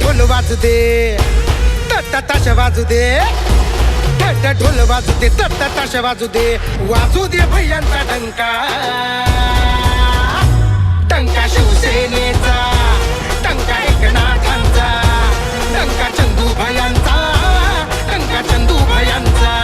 ढोल वाजू दे ताश वाजू दे ढोल वाजू दे ताश वाजू दे भैयांचा डंका डंका शिवसेनेचा डंका एकनाथांचा डंका चंदू भयांचा डंका चंदू भयांचा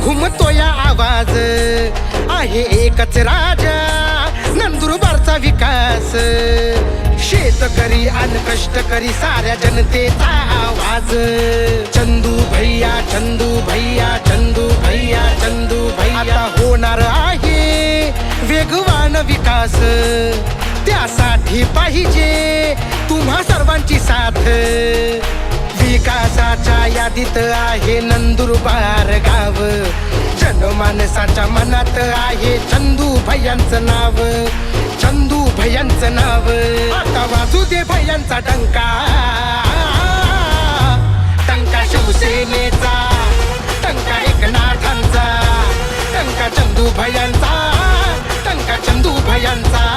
घुमतो या आवाज आहे एकच राजा नंदुरबारचा विकास शेतकरी अन कष्टकरी साऱ्या जनतेचा आवाज चंदू भैया चंदू भैया चंदू भैया चंदू भैया आता होणार आहे वेगवान विकास त्यासाठी पाहिजे तुम्हा सर्वांची साथ विकासाच्या यादीत आहे नंदुरबार गाव जनमानसाच्या मनात आहे चंदू भैयांचं नाव चंदू भैयांचं नाव आता वाजू दे भैयांचा डंका डंका शिवसेनेचा डंका एकनाथांचा डंका चंदू भैयांचा डंका चंदू भैयांचा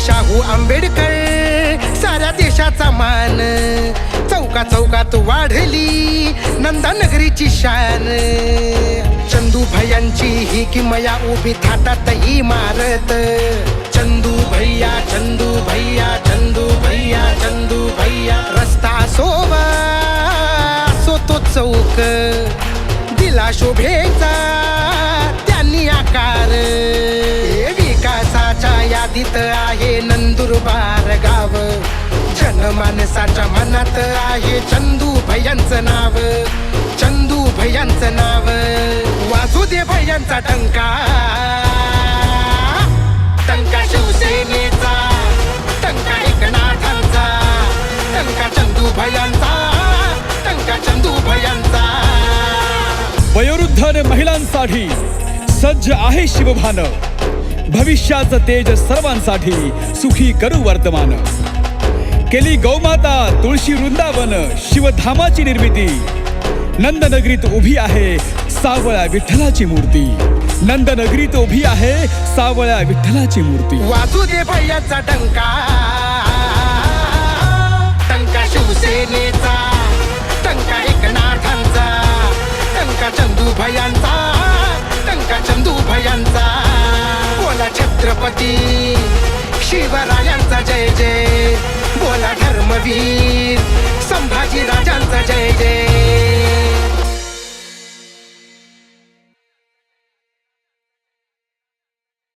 शाहू आंबेडकर साऱ्या देशाचा मान चौका चौकात वाढली नंदानगरीची शान चंदू भैयांची ही किमया उभी थाटात इमारत चंदू भैया चंदू भैया चंदू भैया चंदू भैया रस्ता सोवा सो तो चौक दिला शोभेचा त्यांनी आकार विकासाच्या यादीत आहे नंदुरबार गाव जनमानसाच्या मनात आहे चंदू भैयांचं नाव चंदू भैयांचं नाव वाजू दे भैयांचा डंका डंका शिवसेनेचा डंका एकनाथांचा डंका चंदू भैयांचा डंका चंदू भैयांचा वयोवृद्ध आणि महिलांसाठी सज्ज आहे शिवभान भविष्याचं तेज सर्वांसाठी सुखी करू वर्तमान केली गौमाता तुळशी वृंदावन शिवधामाची निर्मिती नंदनगरीत उभी आहे सावळ्या विठ्ठलाची मूर्ती नंदनगरीत उभी आहे सावळ्या विठ्ठलाची मूर्ती वाजू दे भैयांचा डंका डंका शिवसेनेचा डंका एकनाथांचा डंका चंदू भैयांचा डंका चंदू भैयांचा बोला छत्रपती शिवरायांचा जय जय बोला धर्मवीर संभाजी राजांचा जय जय